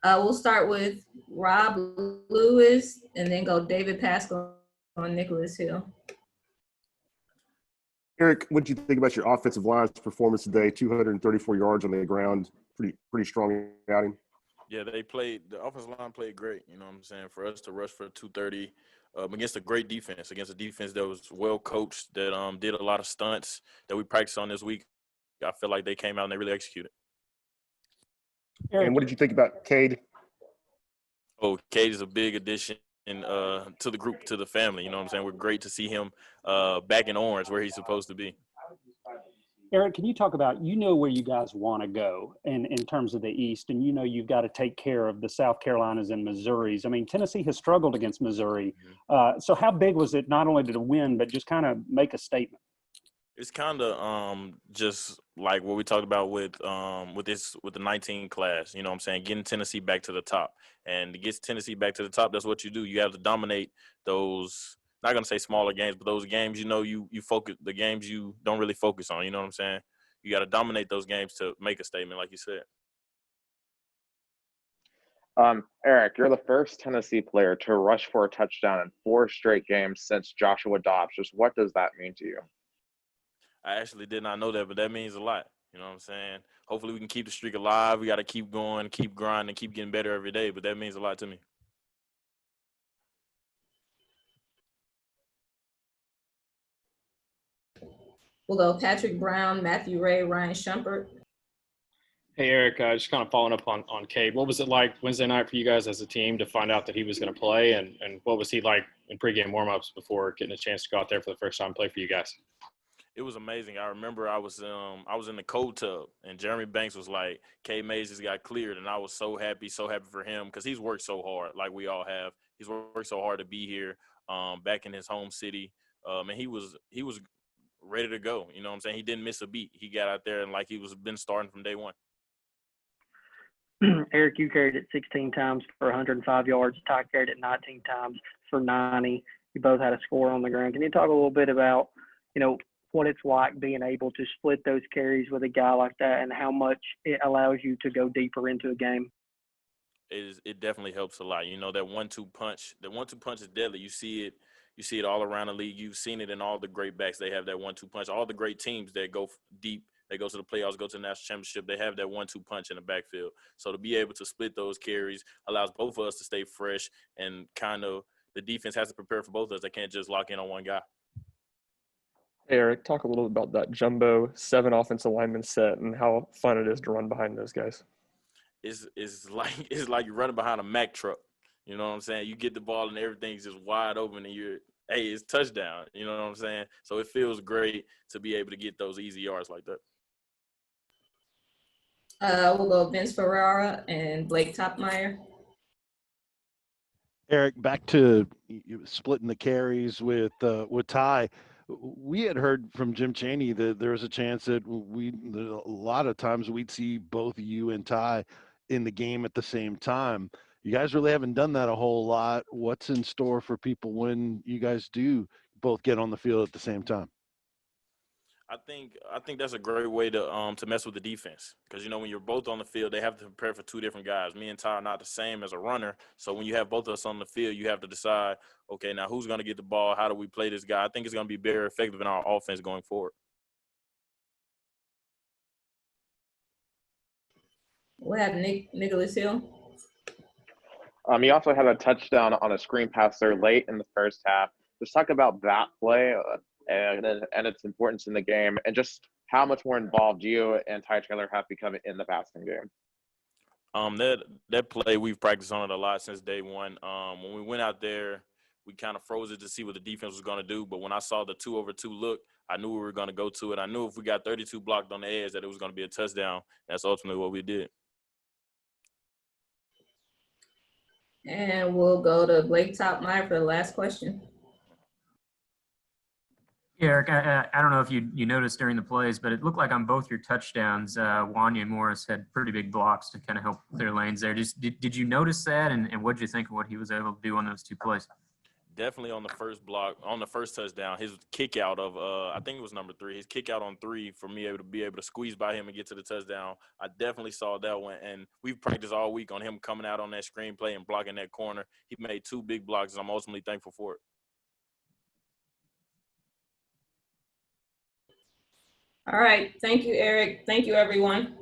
We'll start with Rob Lewis and then go David Pascal on Nicholas Hill. Eric, what did you think about your offensive line's performance today? 234 yards on the ground, pretty strong outing. Yeah, the offensive line played great. You know what I'm saying? For us to rush for 230 against a great defense, against a defense that was well coached, that did a lot of stunts that we practiced on this week. I feel like they came out and they really executed. Eric. And what did you think about Cade? Oh, Cade is a big addition to the group, to the family. You know what I'm saying? We're great to see him back in orange where he's supposed to be. Eric, can you talk about, where you guys want to go in terms of the East, and you've got to take care of the South Carolinas and Missouris. I mean, Tennessee has struggled against Missouri. So how big was it not only to win, but just kind of make a statement? It's kind of just like what we talked about with the 19 class. You know what I'm saying? Getting Tennessee back to the top. And to get Tennessee back to the top, that's what you do. You have to dominate those, not going to say smaller games, but those games, you focus, the games you don't really focus on. You know what I'm saying? You got to dominate those games to make a statement, like you said. Eric, you're the first Tennessee player to rush for a touchdown in 4 straight games since Joshua Dobbs. Just what does that mean to you? I actually did not know that, but that means a lot. You know what I'm saying? Hopefully we can keep the streak alive. We got to keep going, keep grinding, keep getting better every day, but that means a lot to me. We'll go Patrick Brown, Matthew Ray, Ryan Shumpert. Hey, Eric, just kind of following up on Cade. What was it like Wednesday night for you guys as a team to find out that he was going to play, and what was he like in pregame warmups before getting a chance to go out there for the first time and play for you guys? It was amazing. I remember I was in the cold tub, and Jeremy Banks was like, Cade Mays just got cleared, and I was so happy for him because he's worked so hard, like we all have. He's worked so hard to be here, back in his home city, and he was ready to go. You know what I'm saying? He didn't miss a beat. He got out there and like he was been starting from day one. Eric, you carried it 16 times for 105 yards. Ty carried it 19 times for 90. You both had a score on the ground. Can you talk a little bit about, what it's like being able to split those carries with a guy like that and how much it allows you to go deeper into a game? It definitely helps a lot. That 1-2 punch. The 1-2 punch is deadly. You see it all around the league. You've seen it in all the great backs. They have that 1-2 punch. All the great teams that go deep, they go to the playoffs, go to the national championship, they have that 1-2 punch in the backfield. So to be able to split those carries allows both of us to stay fresh, and kind of the defense has to prepare for both of us. They can't just lock in on one guy. Hey, Eric, talk a little bit about that jumbo 7 offensive lineman set and how fun it is to run behind those guys. It's like you're running behind a Mack truck. You know what I'm saying? You get the ball and everything's just wide open, and it's touchdown. You know what I'm saying? So it feels great to be able to get those easy yards like that. We'll go Vince Ferrara and Blake Topmeyer. Eric, back to splitting the carries with Ty. We had heard from Jim Chaney that there was a chance that a lot of times we'd see both you and Ty in the game at the same time. You guys really haven't done that a whole lot. What's in store for people when you guys do both get on the field at the same time? I think that's a great way to mess with the defense, because when you're both on the field, they have to prepare for 2 different guys. Me and Ty are not the same as a runner, so when you have both of us on the field, you have to decide, okay, now who's going to get the ball? How do we play this guy? I think it's going to be very effective in our offense going forward. We'll have Nicholas Hill. He also had a touchdown on a screen pass there late in the first half. Just talk about that play and its importance in the game, and just how much more involved you and Ty Taylor have become in the passing game. That play, we've practiced on it a lot since day one. When we went out there, we kind of froze it to see what the defense was going to do. But when I saw the 2-over-2 look, I knew we were going to go to it. I knew if we got 32 blocked on the edge that it was going to be a touchdown. That's ultimately what we did. And we'll go to Blake Topmeyer for the last question. Yeah, Eric, I don't know if you noticed during the plays, but it looked like on both your touchdowns, Wanya and Morris had pretty big blocks to kind of help clear lanes there. Did you notice that, and what did you think of what he was able to do on those 2 plays? definitely on the first block, on the first touchdown, his kick out of I think it was number 3. His kick out on 3 for me to be able to squeeze by him and get to the touchdown. I definitely saw that one, and we've practiced all week on him coming out on that screenplay and blocking that corner. He made 2 big blocks, and I'm ultimately thankful for it. All right. Thank you, Eric. Thank you, everyone.